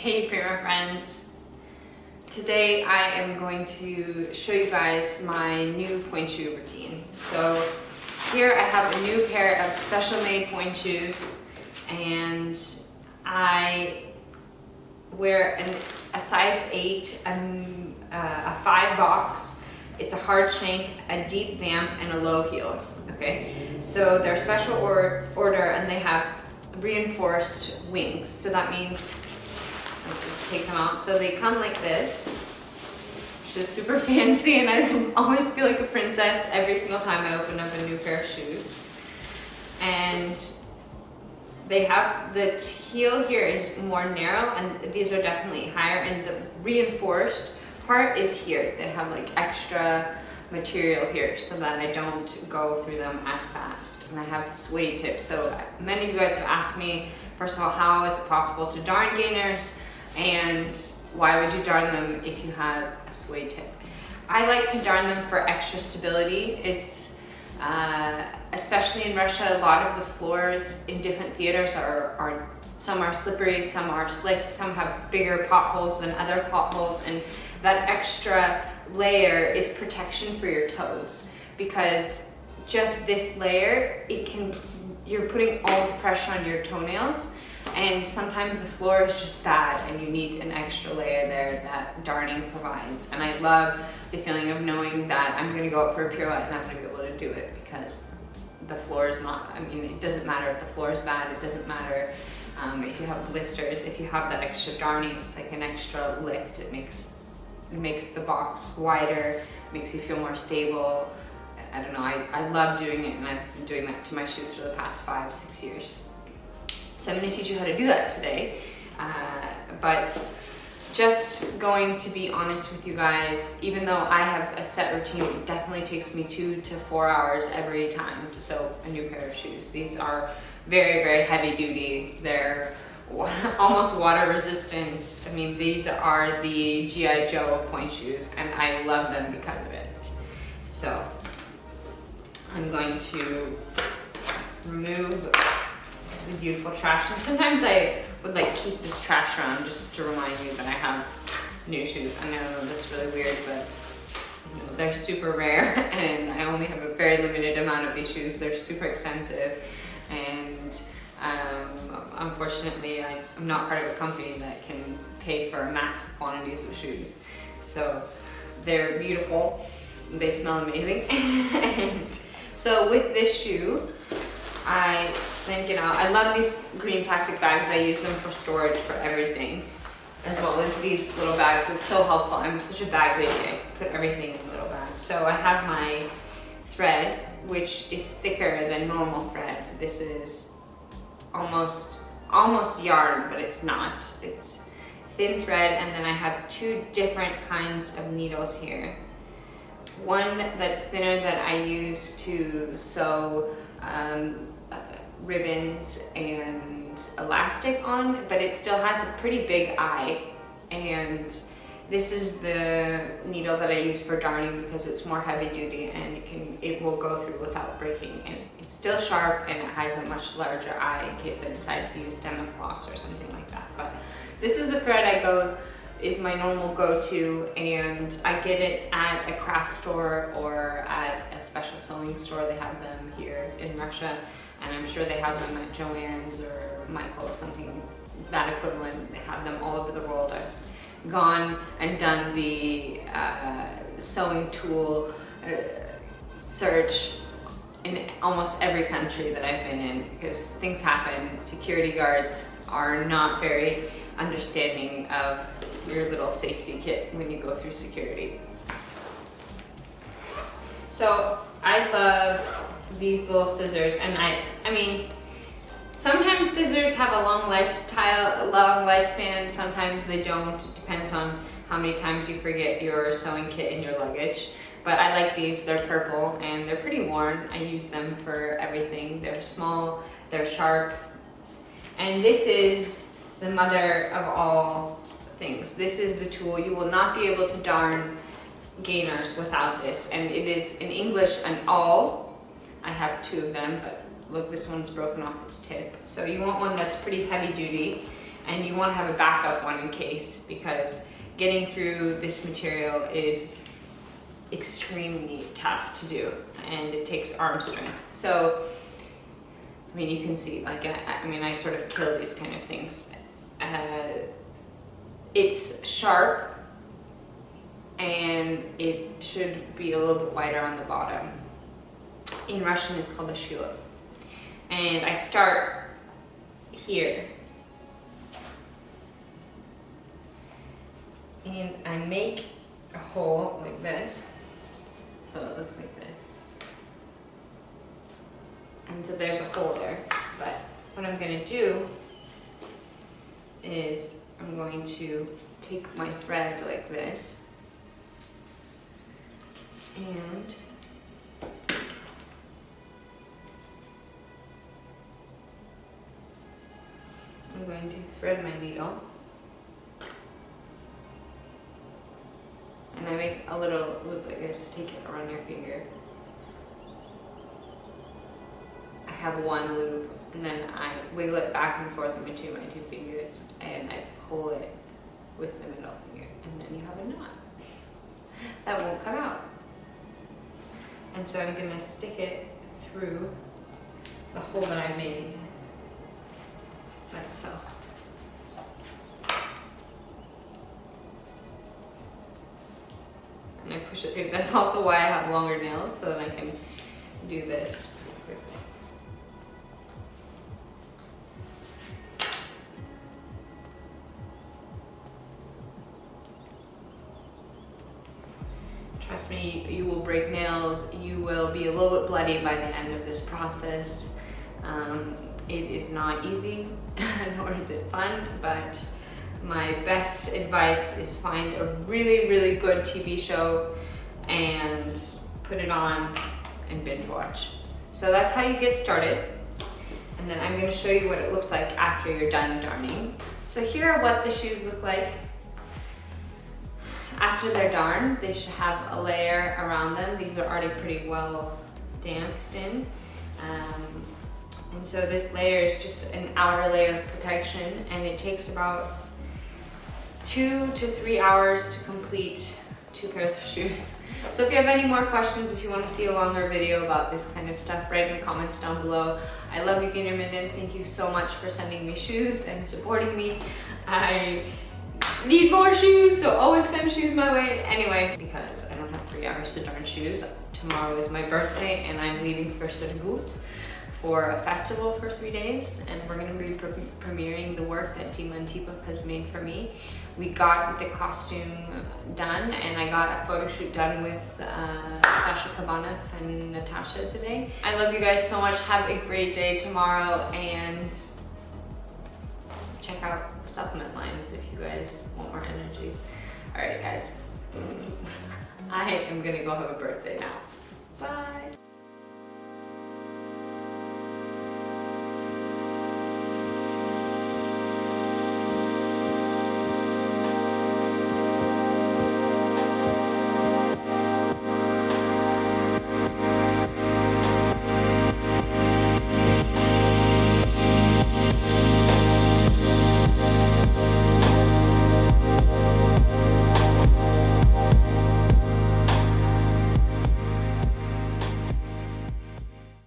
Hey Primafriends! Today I am going to show you guys my new pointe shoe routine. So here I have a new pair of special made pointe shoes, and I wear a size 8, a 5 box. It's a hard shank, a deep vamp, and a low heel. Okay, so they're special order and they have reinforced wings. So that means, let's take them out. So they come like this, which is super fancy, and I always feel like a princess every single time I open up a new pair of shoes. And they have, the heel here is more narrow, and these are definitely higher, and the reinforced part is here. They have like extra material here so that I don't go through them as fast. And I have suede tips. So many of you guys have asked me, first of all, how is it possible to darn gainers, and why would you darn them if you have a suede tip? I like to darn them for extra stability. It's especially in Russia, a lot of the floors in different theaters are some are slippery, some are slick, some have bigger potholes than other potholes, and that extra layer is protection for your toes, because just this layer, you're putting all the pressure on your toenails, and sometimes the floor is just bad and you need an extra layer there that darning provides. And I love the feeling of knowing that I'm going to go up for a pirouette and I'm going to be able to do it, because the floor is not, it doesn't matter if the floor is bad, it doesn't matter if you have blisters. If you have that extra darning, it's like an extra lift. It makes the box wider, makes you feel more stable. I don't know, I love doing it, and I've been doing that to my shoes for the past 5-6 years. So I'm going to teach you how to do that today, but just going to be honest with you guys, even though I have a set routine, it definitely takes me 2 to 4 hours every time to sew a new pair of shoes. These are very, very heavy duty. They're almost water resistant. I mean, these are the G.I. Joe pointe shoes, and I love them because of it. So I'm going to remove the beautiful trash, and sometimes I would like keep this trash around just to remind you that I have new shoes. I know that's really weird, but they're super rare, and I only have a very limited amount of these shoes. They're super expensive, and unfortunately I'm not part of a company that can pay for massive quantities of shoes. So they're beautiful, they smell amazing. And so with this shoe, I think, I love these green plastic bags. I use them for storage for everything, as well as these little bags. It's so helpful. I'm such a bag lady. I put everything in little bags. So I have my thread, which is thicker than normal thread. This is almost yarn, but it's not. It's thin thread, and then I have 2 different kinds of needles here. One that's thinner that I use to sew ribbons and elastic on, but it still has a pretty big eye. And this is the needle that I use for darning because it's more heavy duty, and it will go through without breaking. And it's still sharp, and it has a much larger eye in case I decide to use Demifloss or something like that. But this is the thread is my normal go-to, and I get it at a craft store or at a special sewing store. They have them here in Russia, and I'm sure they have them at Joann's or Michael's, something that equivalent. They have them all over the world. I've gone and done the sewing tool search in almost every country that I've been in, because things happen. Security guards are not very understanding of your little safety kit when you go through security. So I love these little scissors, and I mean, sometimes scissors have a long lifespan, sometimes they don't. It depends on how many times you forget your sewing kit in your luggage. But I like these. They're purple and they're pretty worn. I use them for everything. They're small, they're sharp, and this is the mother of all things. This is the tool. You will not be able to darn gainers without this, and it is in English an awl. I have 2 of them, but look, this one's broken off its tip. So you want one that's pretty heavy duty, and you want to have a backup one in case, because getting through this material is extremely tough to do and it takes arm strength. So I mean, you can see, like, I sort of kill these kind of things. It's sharp and it should be a little bit wider on the bottom. In Russian it's called a shilov. And I start here and I make a hole like this, so it looks like this, and so there's a hole there. But what I'm going to do is I'm going to take my thread like this and I'm going to thread my needle, and I make a little loop like this to take it around your finger. I have one loop, and then I wiggle it back and forth in between my two fingers, and I pull it with the middle finger, and then you have a knot that won't come out. And so I'm gonna stick it through the hole that I made, like so. And I push it through. That's also why I have longer nails, so that I can do this. Trust me, you will break nails. You will be a little bit bloody by the end of this process. It is not easy, nor is it fun, but my best advice is find a really, really good TV show and put it on and binge watch. So that's how you get started. And then I'm gonna show you what it looks like after you're done darning. So here are what the shoes look like. After they're darned, they should have a layer around them. These are already pretty well danced in. And so this layer is just an outer layer of protection, and it takes about 2 to 3 hours to complete 2 pairs of shoes. So if you have any more questions, if you want to see a longer video about this kind of stuff, write in the comments down below. I love you, Gaynor Minden. Thank you so much for sending me shoes and supporting me. I need more shoes, so always send shoes my way. Anyway, because I don't have 3 hours to darn shoes, tomorrow is my birthday and I'm leaving for Surgut for a festival for 3 days, and we're going to be premiering the work that Team has made for me. We got the costume done, and I got a photo shoot done with Sasha Kabanov and Natasha today. I love you guys so much. Have a great day tomorrow, and check out supplement lines if you guys want more energy. All right, guys. I am gonna go have a birthday now. Bye.